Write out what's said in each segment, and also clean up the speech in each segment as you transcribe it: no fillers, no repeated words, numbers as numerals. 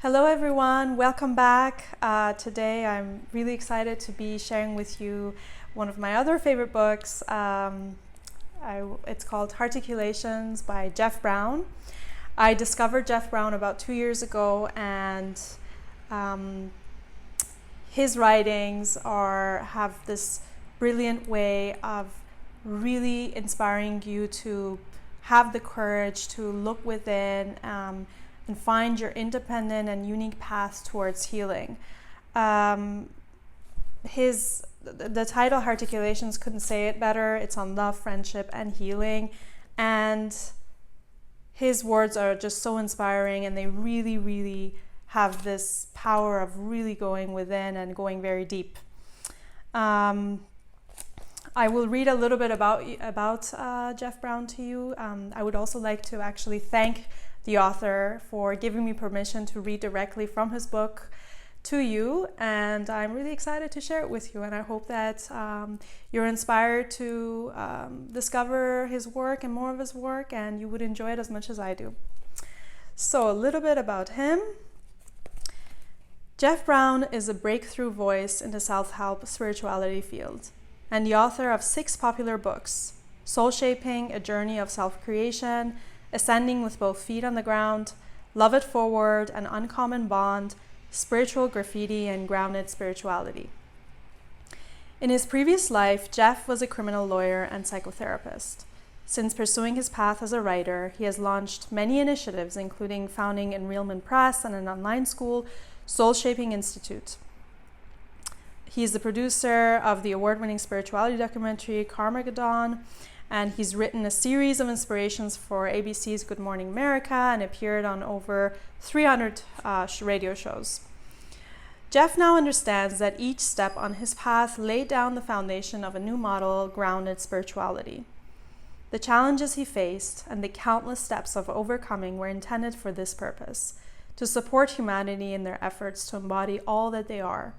Hello everyone, welcome back. Today I'm really excited to be sharing with you one of my other favorite books. It's called Hearticulations by Jeff Brown. I discovered Jeff Brown about 2 years ago, and his writings have this brilliant way of really inspiring you to have the courage to look within and find your independent and unique path towards healing. The title Hearticulations couldn't say it better. It's on love, friendship, and healing. And his words are just so inspiring, and they really, really have this power of really going within and going very deep. I will read a little bit about Jeff Brown to you. I would also like to actually thank the author for giving me permission to read directly from his book to you, and I'm really excited to share it with you, and I hope that you're inspired to discover his work and more of his work, and you would enjoy it as much as I do. So a little bit about him. Jeff Brown is a breakthrough voice in the self-help spirituality field and the author of 6 popular books: Soul Shaping, A Journey of Self-Creation, Ascending with Both Feet on the Ground, Love It Forward, An Uncommon Bond, Spiritual Graffiti, and Grounded Spirituality. In his previous life, Jeff was a criminal lawyer and psychotherapist. Since pursuing his path as a writer, he has launched many initiatives, including founding Enrealment Press and an online school, Soul Shaping Institute. He is the producer of the award-winning spirituality documentary Karmageddon, and he's written a series of inspirations for ABC's Good Morning America and appeared on over 300 radio shows. Jeff now understands that each step on his path laid down the foundation of a new model, grounded spirituality. The challenges he faced and the countless steps of overcoming were intended for this purpose: to support humanity in their efforts to embody all that they are.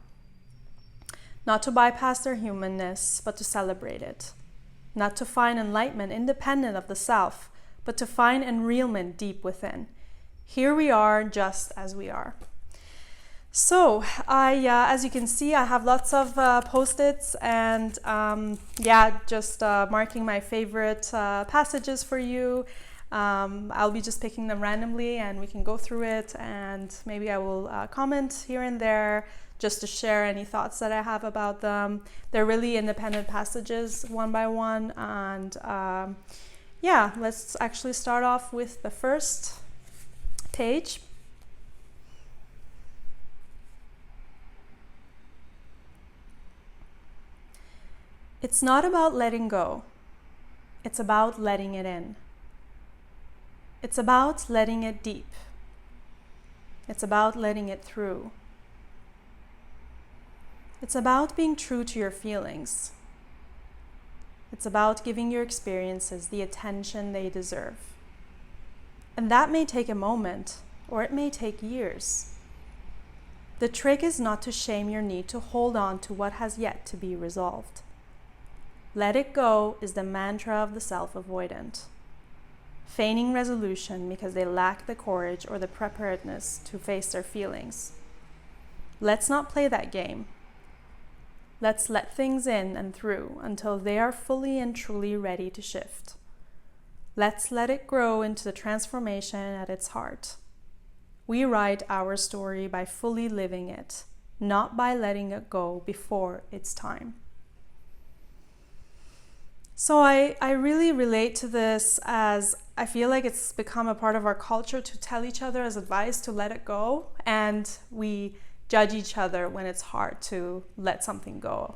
Not to bypass their humanness, but to celebrate it. Not to find enlightenment independent of the self, but to find enrealment deep within. Here we are, just as we are. So, as you can see, I have lots of post-its and just marking my favorite passages for you. I'll be just picking them randomly, and we can go through it, and maybe I will comment here and there just to share any thoughts that I have about them. They're really independent passages, one by one, and let's actually start off with the first page. It's not about letting go. It's about letting it in. It's about letting it deep. It's about letting it through. It's about being true to your feelings. It's about giving your experiences the attention they deserve. And that may take a moment, or it may take years. The trick is not to shame your need to hold on to what has yet to be resolved. Let it go is the mantra of the self-avoidant, feigning resolution because they lack the courage or the preparedness to face their feelings. Let's not play that game. Let's let things in and through until they are fully and truly ready to shift. Let's let it grow into the transformation at its heart. We write our story by fully living it, not by letting it go before it's time. So I really relate to this, as I feel like it's become a part of our culture to tell each other as advice to let it go, and we judge each other when it's hard to let something go.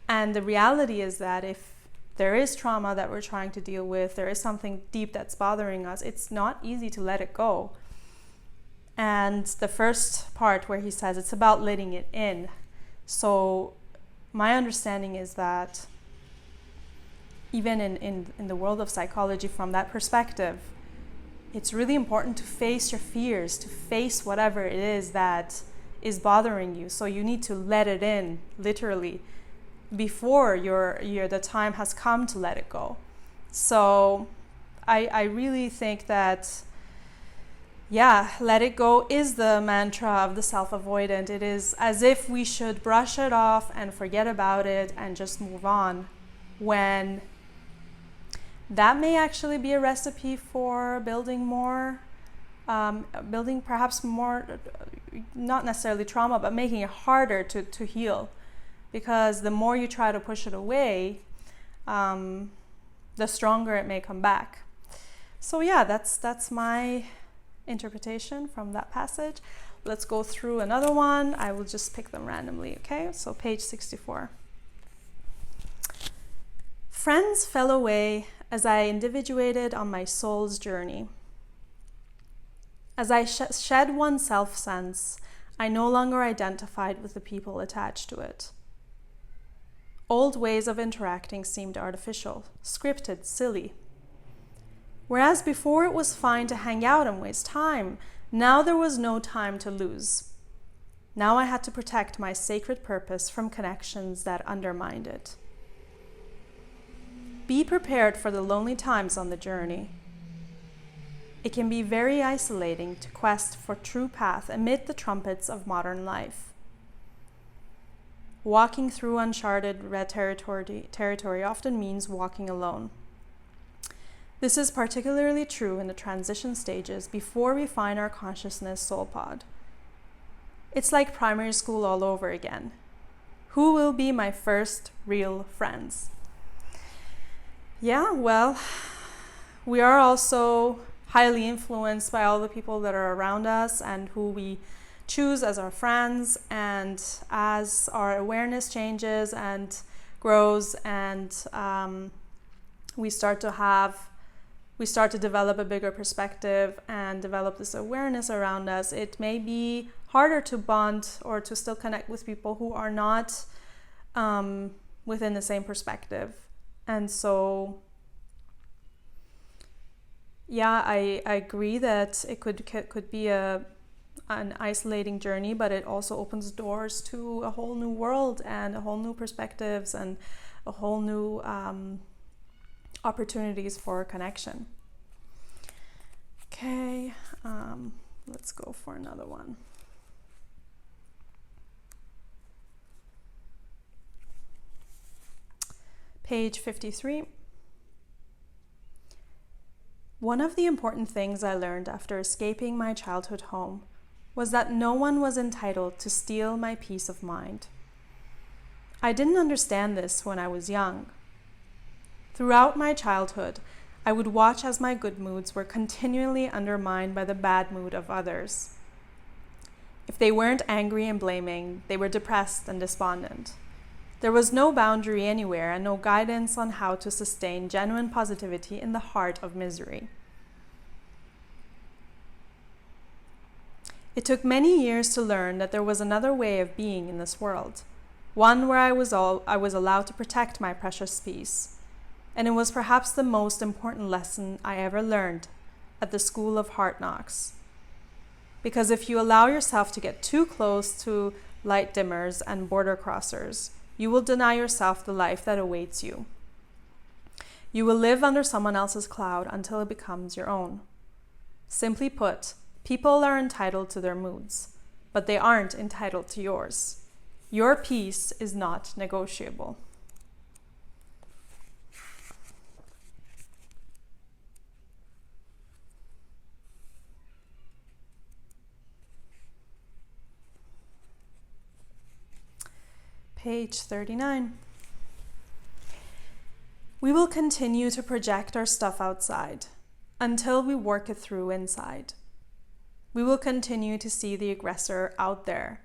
And the reality is that if there is trauma that we're trying to deal with, there is something deep that's bothering us, it's not easy to let it go. And the first part where he says it's about letting it in. So my understanding is that even in the world of psychology, from that perspective, it's really important to face your fears, to face whatever it is that is bothering you. So you need to let it in, literally, before the time has come to let it go. So I really think that yeah, let it go is the mantra of the self-avoidant. It is as if we should brush it off and forget about it and just move on, when that may actually be a recipe for building more, building perhaps more, not necessarily trauma, but making it harder to heal. Because the more you try to push it away, the stronger it may come back. So yeah, that's my interpretation from that passage. Let's go through another one. I will just pick them randomly, okay? So page 64. Friends fell away as I individuated on my soul's journey. As I shed one self-sense, I no longer identified with the people attached to it. Old ways of interacting seemed artificial, scripted, silly. Whereas before it was fine to hang out and waste time, now there was no time to lose. Now I had to protect my sacred purpose from connections that undermined it. Be prepared for the lonely times on the journey. It can be very isolating to quest for true path amid the trumpets of modern life. Walking through uncharted red territory often means walking alone. This is particularly true in the transition stages before we find our consciousness soul pod. It's like primary school all over again. Who will be my first real friends? Yeah, well, we are also highly influenced by all the people that are around us and who we choose as our friends. And as our awareness changes and grows, and we start to develop a bigger perspective and develop this awareness around us, it may be harder to bond or to still connect with people who are not within the same perspective. And so, yeah, I agree that it could be an isolating journey, but it also opens doors to a whole new world and a whole new perspectives and a whole new opportunities for connection. Okay, let's go for another one. Page 53. One of the important things I learned after escaping my childhood home was that no one was entitled to steal my peace of mind. I didn't understand this when I was young. Throughout my childhood, I would watch as my good moods were continually undermined by the bad mood of others. If they weren't angry and blaming, they were depressed and despondent. There was no boundary anywhere and no guidance on how to sustain genuine positivity in the heart of misery. It took many years to learn that there was another way of being in this world, one where I was allowed to protect my precious peace. And it was perhaps the most important lesson I ever learned at the School of Heart Knocks. Because if you allow yourself to get too close to light dimmers and border crossers, you will deny yourself the life that awaits you. You will live under someone else's cloud until it becomes your own. Simply put, people are entitled to their moods, but they aren't entitled to yours. Your peace is not negotiable. Page 39. We will continue to project our stuff outside until we work it through inside. We will continue to see the aggressor out there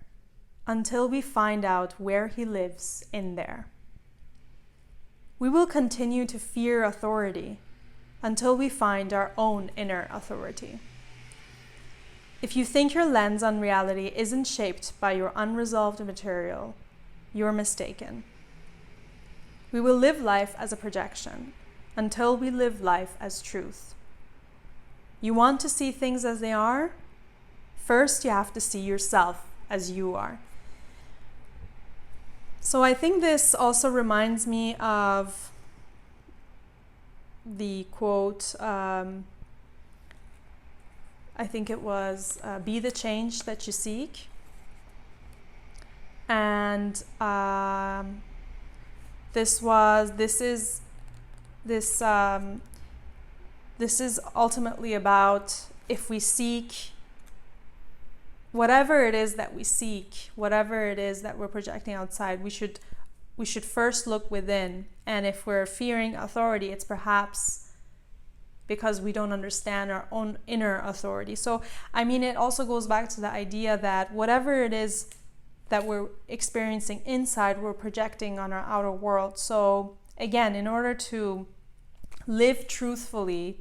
until we find out where he lives in there. We will continue to fear authority until we find our own inner authority. If you think your lens on reality isn't shaped by your unresolved material, you're mistaken. We will live life as a projection until we live life as truth. You want to see things as they are? First, you have to see yourself as you are. So I think this also reminds me of the quote, I think it was Be the Change That You Seek. And this is ultimately about, if we seek whatever it is that we seek, whatever it is that we're projecting outside, we should first look within. And if we're fearing authority, it's perhaps because we don't understand our own inner authority. So, I mean, it also goes back to the idea that whatever it is that we're experiencing inside, we're projecting on our outer world. So, again, in order to live truthfully,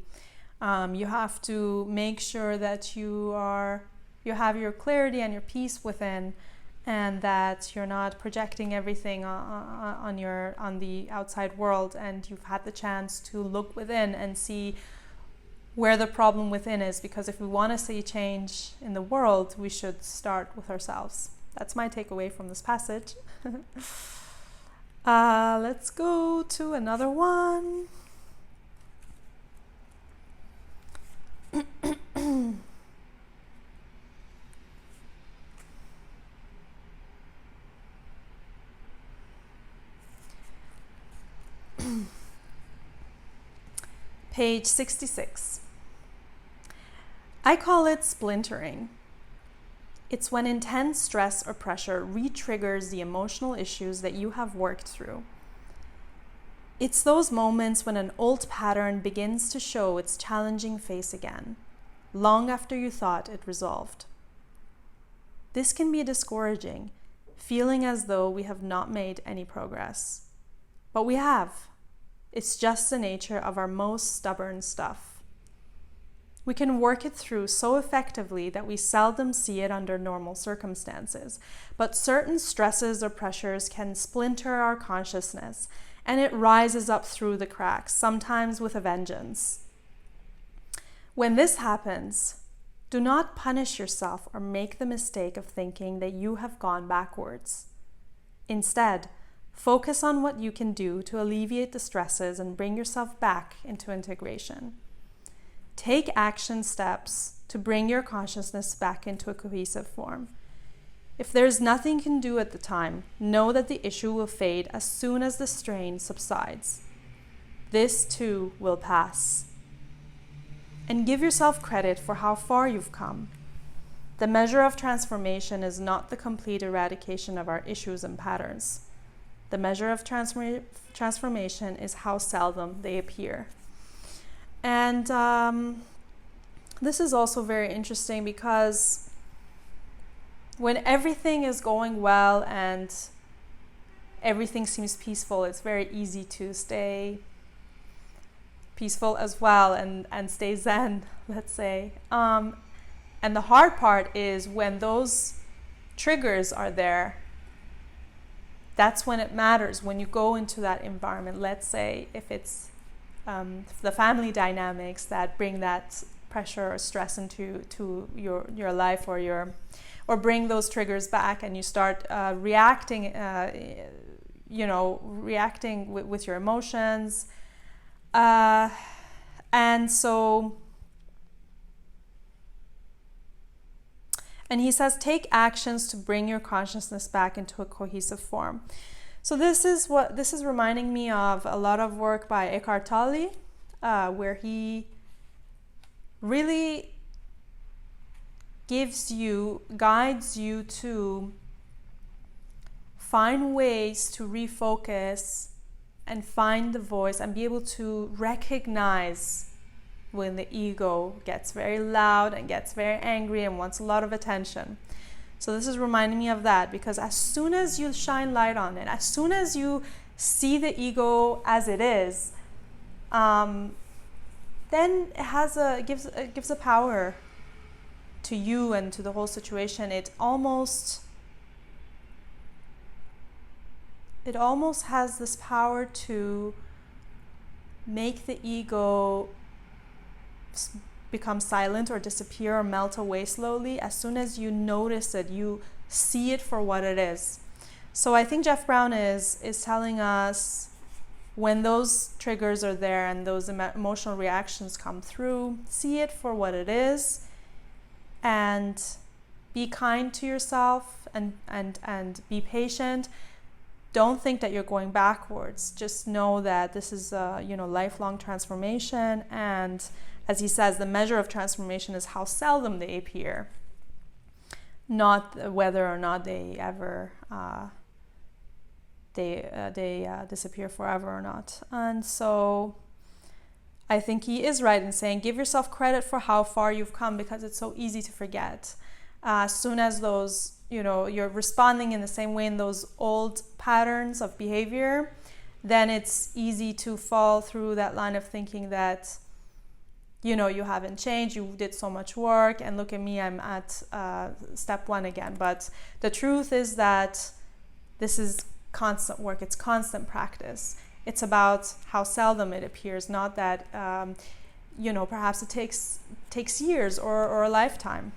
you have to make sure that you have your clarity and your peace within, and that you're not projecting everything on the outside world, and you've had the chance to look within and see where the problem within is. Because if we want to see change in the world, we should start with ourselves. That's my takeaway from this passage. Let's go to another one. Page 66. I call it splintering. It's when intense stress or pressure re-triggers the emotional issues that you have worked through. It's those moments when an old pattern begins to show its challenging face again, long after you thought it resolved. This can be discouraging, feeling as though we have not made any progress. But we have. It's just the nature of our most stubborn stuff. We can work it through so effectively that we seldom see it under normal circumstances, but certain stresses or pressures can splinter our consciousness, and it rises up through the cracks, sometimes with a vengeance. When this happens, do not punish yourself or make the mistake of thinking that you have gone backwards. Instead, focus on what you can do to alleviate the stresses and bring yourself back into integration. Take action steps to bring your consciousness back into a cohesive form. If there's nothing you can do at the time, know that the issue will fade as soon as the strain subsides. This too will pass. And give yourself credit for how far you've come. The measure of transformation is not the complete eradication of our issues and patterns. The measure of transformation is how seldom they appear. And this is also very interesting, because when everything is going well and everything seems peaceful, it's very easy to stay peaceful as well and stay zen, let's say. And the hard part is when those triggers are there. That's when it matters, when you go into that environment. Let's say if it's the family dynamics that bring that pressure or stress into your life, or bring those triggers back, and you start reacting with your emotions. And he says, take actions to bring your consciousness back into a cohesive form. So this is reminding me of a lot of work by Eckhart Tolle, where he really guides you to find ways to refocus and find the voice and be able to recognize when the ego gets very loud and gets very angry and wants a lot of attention. So this is reminding me of that, because as soon as you shine light on it, as soon as you see the ego as it is, then it gives a power to you and to the whole situation. It almost has this power to make the ego become silent or disappear or melt away slowly. As soon as you notice it, you see it for what it is. So I think Jeff Brown is telling us, when those triggers are there and those emotional reactions come through, see it for what it is. and be kind to yourself and be patient. Don't think that you're going backwards. Just know that this is a lifelong transformation, and as he says, the measure of transformation is how seldom they appear, not whether or not they ever disappear forever or not. And so I think he is right in saying, give yourself credit for how far you've come, because it's so easy to forget. As soon as those, you're responding in the same way in those old patterns of behavior, then it's easy to fall through that line of thinking that, you haven't changed, you did so much work, and look at me, I'm at step one again. But the truth is that this is constant work, it's constant practice. It's about how seldom it appears, not that, perhaps it takes years or a lifetime.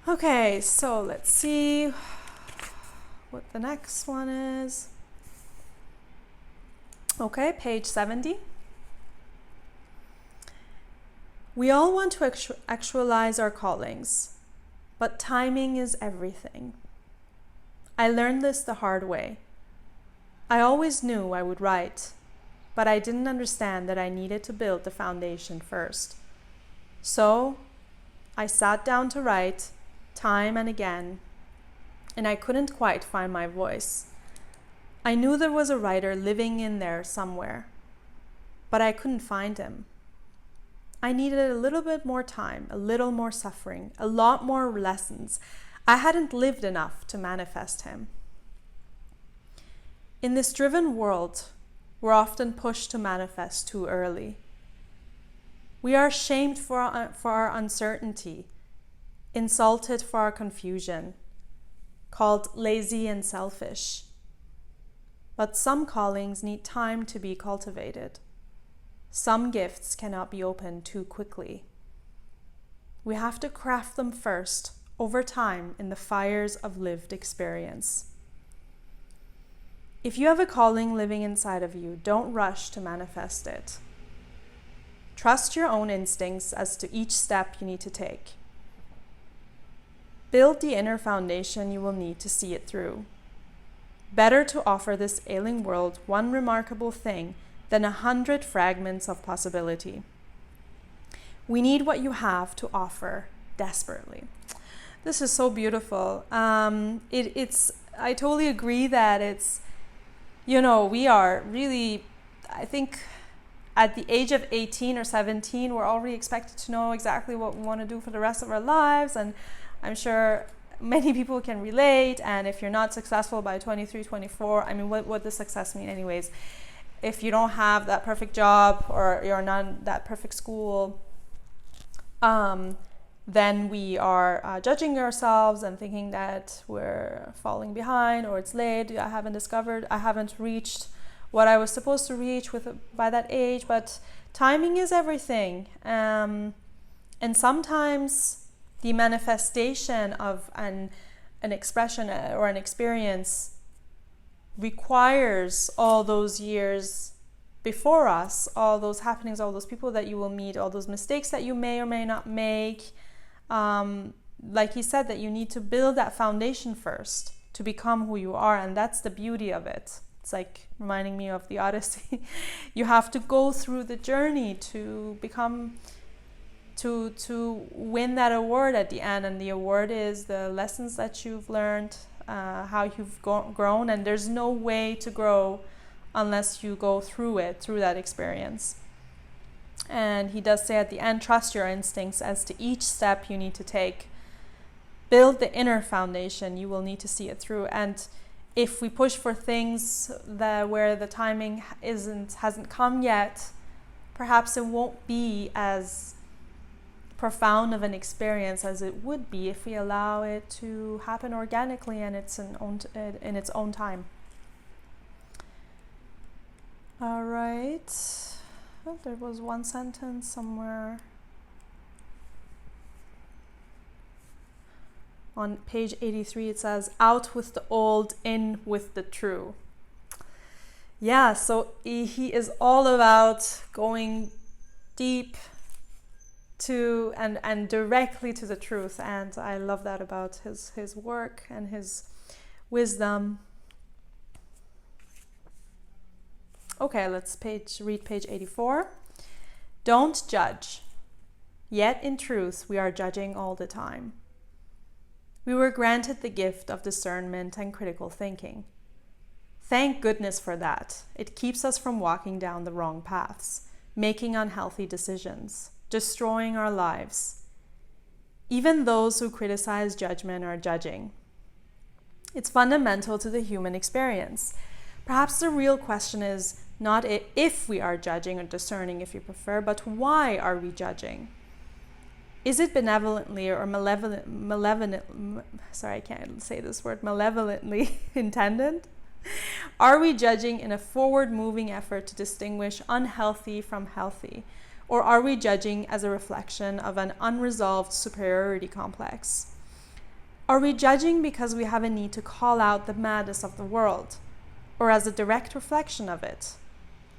Okay, so let's see what the next one is. Okay, page 70. We all want to actualize our callings, but timing is everything. I learned this the hard way. I always knew I would write, but I didn't understand that I needed to build the foundation first. So I sat down to write time and again, and I couldn't quite find my voice. I knew there was a writer living in there somewhere, but I couldn't find him. I needed a little bit more time, a little more suffering, a lot more lessons. I hadn't lived enough to manifest him. In this driven world, we're often pushed to manifest too early. We are shamed for our uncertainty, insulted for our confusion, called lazy and selfish. But some callings need time to be cultivated. Some gifts cannot be opened too quickly. We have to craft them first, over time, in the fires of lived experience. If you have a calling living inside of you, don't rush to manifest it. Trust your own instincts as to each step you need to take. Build the inner foundation you will need to see it through. Better to offer this ailing world one remarkable thing than 100 fragments of possibility. We need what you have to offer desperately. This is so beautiful. I totally agree that it's, we are really, I think at the age of 18 or 17, we're already expected to know exactly what we want to do for the rest of our lives. And I'm sure many people can relate. And if you're not successful by 23, 24, I mean, what does success mean anyways? If you don't have that perfect job or you're not in that perfect school, then we are judging ourselves and thinking that we're falling behind or it's late. I haven't reached what I was supposed to reach by that age. But timing is everything. And sometimes the manifestation of an expression or an experience requires all those years before us, all those happenings, all those people that you will meet, all those mistakes that you may or may not make. Like he said, that you need to build that foundation first to become who you are, and that's the beauty of it. It's like reminding me of the Odyssey. You have to go through the journey to become, to win that award at the end, and the award is the lessons that you've learned, how you've grown, and there's no way to grow unless you go through that experience. And he does say at the end, trust your instincts as to each step you need to take. Build the inner foundation, you will need to see it through. And if we push for things where the timing hasn't come yet, perhaps it won't be as profound of an experience as it would be if we allow it to happen organically and in its own time. All right. Oh, there was one sentence somewhere on page 83. It says, out with the old, in with the true. Yeah, so he is all about going deep to and directly to the truth. And I love that about his work and his wisdom. Okay, let's read page 84. Don't judge. Yet in truth, we are judging all the time. We were granted the gift of discernment and critical thinking. Thank goodness for that. It keeps us from walking down the wrong paths, making unhealthy decisions, destroying our lives. Even those who criticize judgment are judging. It's fundamental to the human experience. Perhaps the real question is not if we are judging or discerning, if you prefer, but why are we judging? Is it benevolently or malevolently intended? Are we judging in a forward-moving effort to distinguish unhealthy from healthy? Or are we judging as a reflection of an unresolved superiority complex? Are we judging because we have a need to call out the madness of the world, or as a direct reflection of it?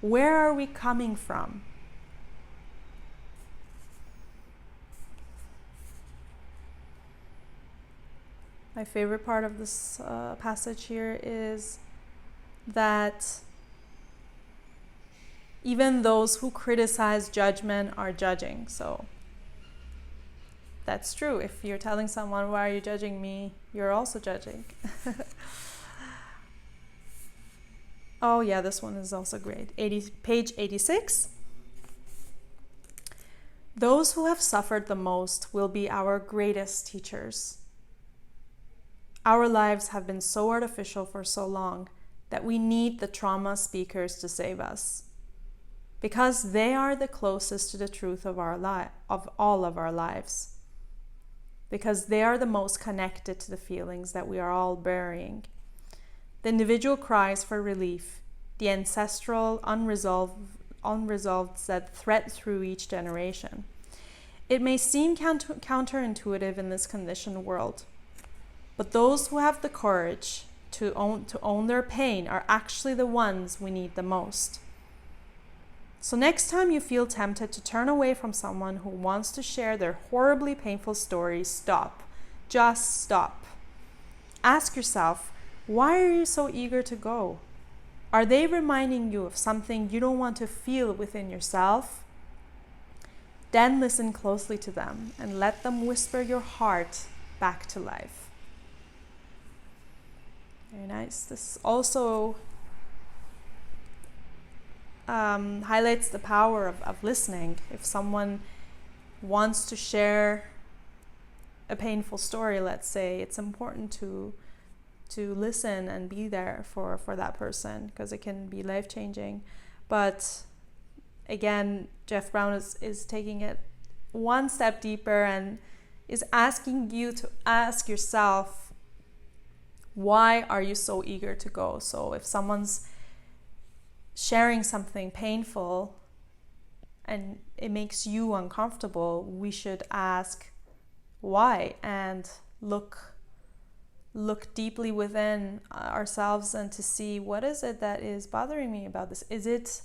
Where are we coming from? My favorite part of this passage here is that even those who criticize judgment are judging. So that's true. If you're telling someone, why are you judging me? You're also judging. Oh yeah, this one is also great. Page 86. Those who have suffered the most will be our greatest teachers. Our lives have been so artificial for so long that we need the trauma speakers to save us, because they are the closest to the truth of all of our lives, because they are the most connected to the feelings that we are all burying. The individual cries for relief, the ancestral unresolved that thread through each generation. It may seem counterintuitive in this conditioned world, but those who have the courage to own their pain are actually the ones we need the most. So next time you feel tempted to turn away from someone who wants to share their horribly painful story, stop. Just stop. Ask yourself, why are you so eager to go? Are they reminding you of something you don't want to feel within yourself? Then listen closely to them and let them whisper your heart back to life. Very nice. This also highlights the power of listening. If someone wants to share a painful story, let's say, it's important to listen and be there for that person, because it can be life-changing. But again, Jeff Brown is taking it one step deeper and is asking you to ask yourself, why are you so eager to go? So if someone's sharing something painful and it makes you uncomfortable, we should ask why and look deeply within ourselves and to see, what is it that is bothering me about this? Is it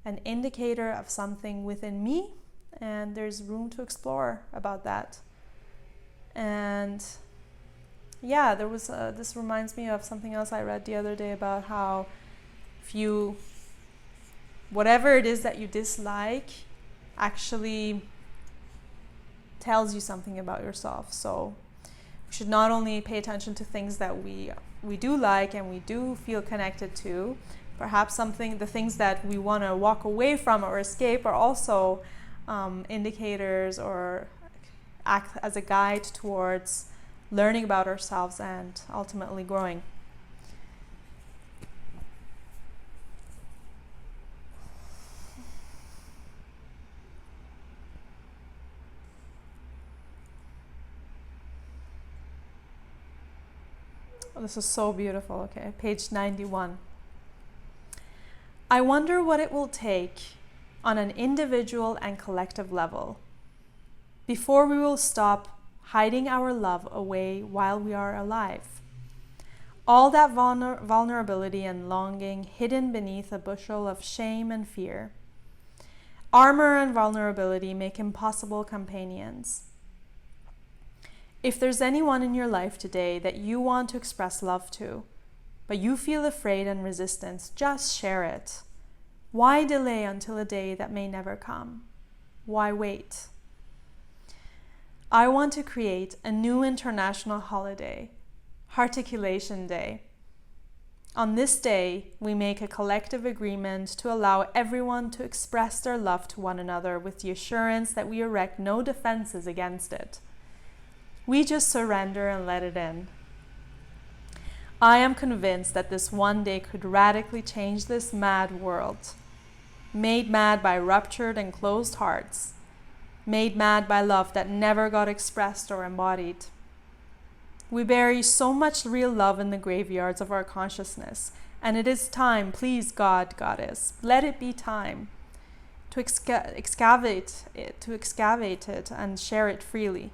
an indicator of something within me? And there's room to explore about that. And yeah, there was this reminds me of something else I read the other day about how whatever it is that you dislike actually tells you something about yourself. So we should not only pay attention to things that we do like and we do feel connected to, perhaps the things that we want to walk away from or escape are also indicators or act as a guide towards learning about ourselves and ultimately growing. Oh, this is so beautiful. Okay, page 91. I wonder what it will take on an individual and collective level before we will stop hiding our love away while we are alive. All that vulnerability and longing hidden beneath a bushel of shame and fear. Armor and vulnerability make impossible companions. If there's anyone in your life today that you want to express love to, but you feel afraid and resistance, just share it. Why delay until a day that may never come? Why wait? I want to create a new international holiday, Hearticulation Day. On this day, we make a collective agreement to allow everyone to express their love to one another with the assurance that we erect no defenses against it. We just surrender and let it in. I am convinced that this one day could radically change this mad world, made mad by ruptured and closed hearts, made mad by love that never got expressed or embodied. We bury so much real love in the graveyards of our consciousness, and it is time, please God, Goddess, let it be time to excavate it and share it freely.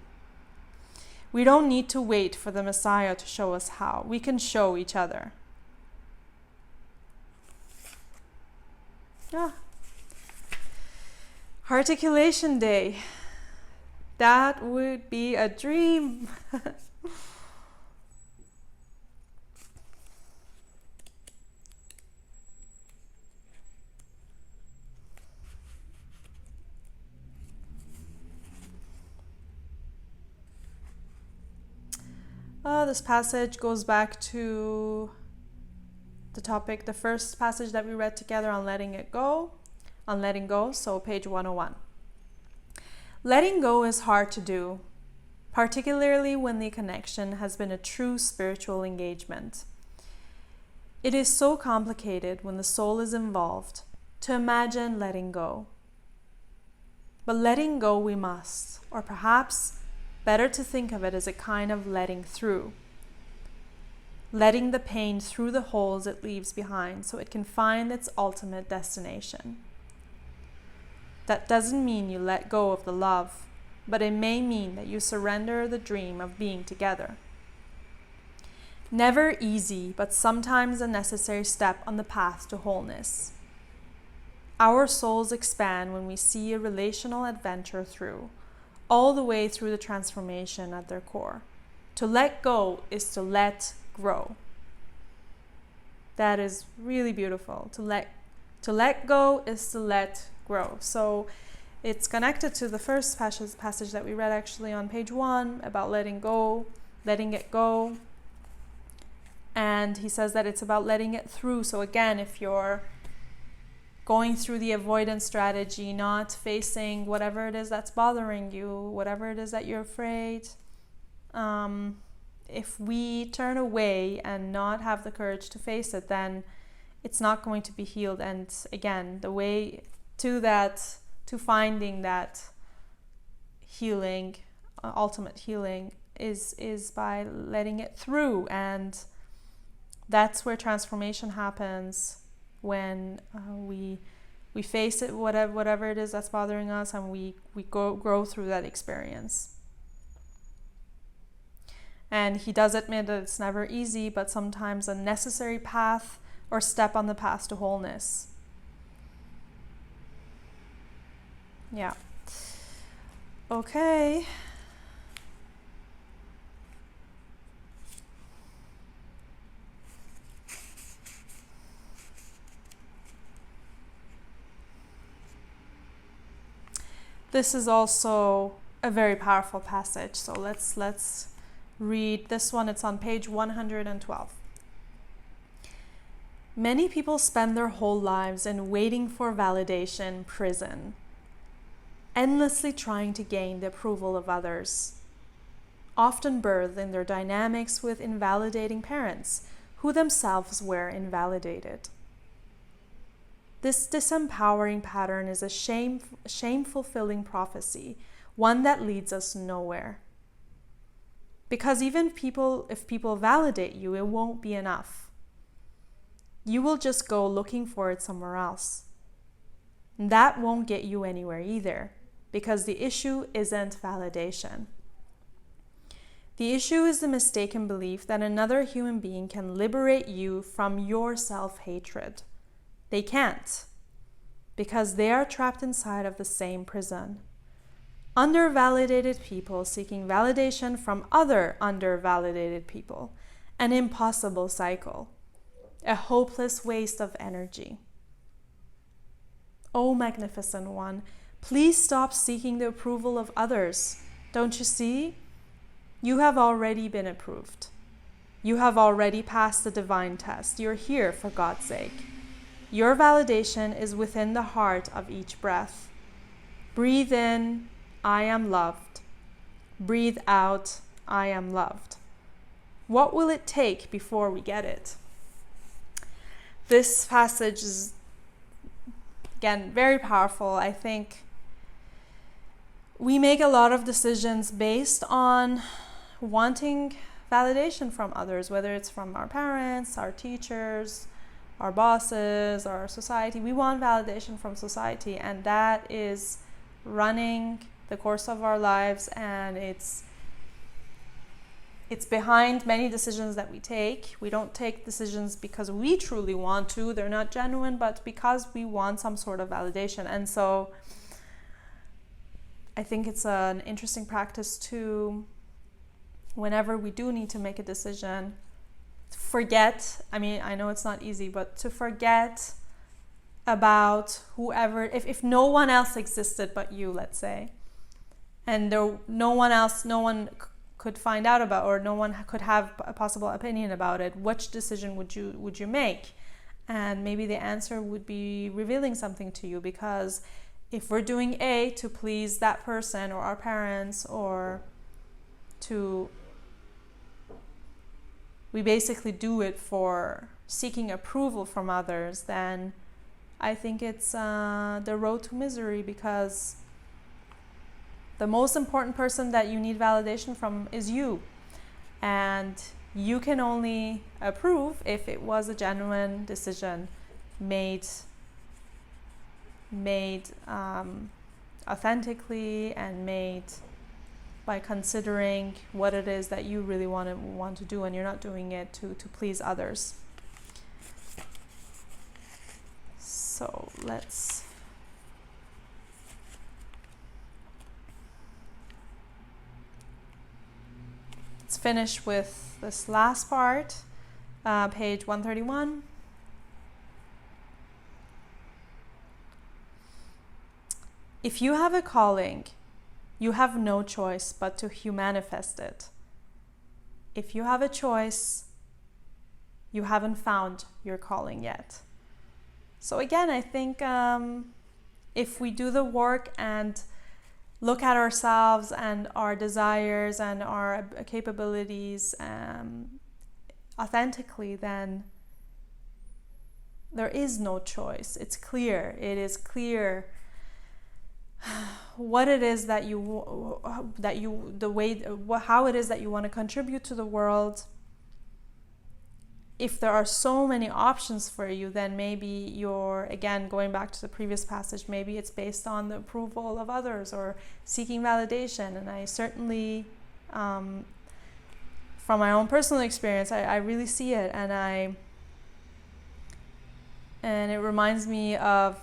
We don't need to wait for the Messiah to show us how. We can show each other. Hearticulation Day. That would be a dream. This passage goes back to the topic, the first passage that we read together on letting go, so page 101. Letting go is hard to do, particularly when the connection has been a true spiritual engagement. It is so complicated when the soul is involved to imagine letting go. But letting go we must, or perhaps better to think of it as a kind of letting through. Letting the pain through the holes it leaves behind so it can find its ultimate destination. That doesn't mean you let go of the love, but it may mean that you surrender the dream of being together. Never easy, but sometimes a necessary step on the path to wholeness. Our souls expand when we see a relational adventure through, all the way through the transformation at their core. To let go is to let grow. That is really beautiful. To let go is to let grow. So it's connected to the first passage that we read actually on page 1 about letting go, letting it go. And he says that it's about letting it through. So again, if you're going through the avoidance strategy, not facing whatever it is that's bothering you, whatever it is that you're afraid, if we turn away and not have the courage to face it, then it's not going to be healed. And again, the way to that, to finding that healing, ultimate healing, is by letting it through. And that's where transformation happens, when we face it, whatever it is that's bothering us, and we grow through that experience. And he does admit that it's never easy, but sometimes a necessary path or step on the path to wholeness. Yeah. Okay. This is also a very powerful passage, so let's read this one. It's on page 112. Many people spend their whole lives in waiting for validation prison, endlessly trying to gain the approval of others, often birthed in their dynamics with invalidating parents who themselves were invalidated. This disempowering pattern is a shame-fulfilling prophecy, one that leads us nowhere. Because even if people validate you, it won't be enough. You will just go looking for it somewhere else. And that won't get you anywhere either, because the issue isn't validation. The issue is the mistaken belief that another human being can liberate you from your self-hatred. They can't, because they are trapped inside of the same prison. Undervalidated people seeking validation from other undervalidated people. An impossible cycle. A hopeless waste of energy. O magnificent one, please stop seeking the approval of others. Don't you see? You have already been approved. You have already passed the divine test. You're here for God's sake. Your validation is within the heart of each breath. Breathe in, I am loved. Breathe out, I am loved. What will it take before we get it? This passage is, again, very powerful. I think we make a lot of decisions based on wanting validation from others, whether it's from our parents, our teachers, our bosses, our society. We want validation from society, and that is running the course of our lives, and it's behind many decisions that we take. We don't take decisions because we truly want to, they're not genuine, but because we want some sort of validation. And so I think it's an interesting practice to, whenever we do need to make a decision, forget, I mean, I know it's not easy, but to forget about whoever, if no one else existed but you, let's say, and no one could find out about, or no one could have a possible opinion about it, which decision would you make? And maybe the answer would be revealing something to you, because if we're doing A to please that person or our parents, or we basically do it for seeking approval from others, then I think it's the road to misery, because the most important person that you need validation from is you. And you can only approve if it was a genuine decision made authentically, and made by considering what it is that you really want to do, and you're not doing it to please others. So let's finish with this last part, page 131. If you have a calling, you have no choice but to manifest it. If you have a choice, you haven't found your calling yet. So again, I think if we do the work and look at ourselves and our desires and our capabilities authentically, then there is no choice. It's clear. It is clear what it is how it is that you want to contribute to the world. If there are so many options for you, then maybe you're, again, going back to the previous passage, maybe it's based on the approval of others or seeking validation. And I certainly, from my own personal experience, I really see it. And it reminds me of,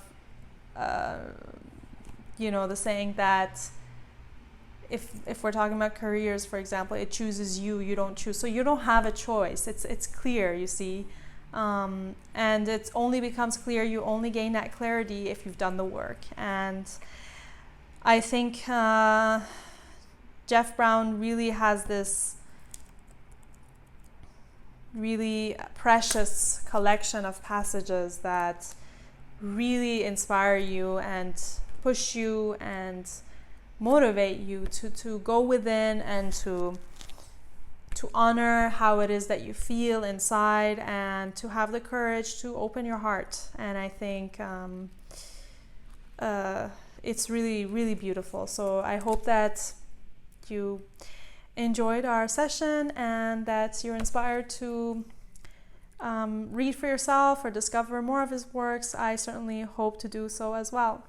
the saying that if we're talking about careers, for example, it chooses you, you don't choose. So you don't have a choice. It's clear, you see. And it only becomes clear, you only gain that clarity if you've done the work. And I think Jeff Brown really has this really precious collection of passages that really inspire you and push you and motivate you to go within and to honor how it is that you feel inside, and to have the courage to open your heart. And I think it's really, really beautiful. So I hope that you enjoyed our session and that you're inspired to read for yourself or discover more of his works. I certainly hope to do so as well.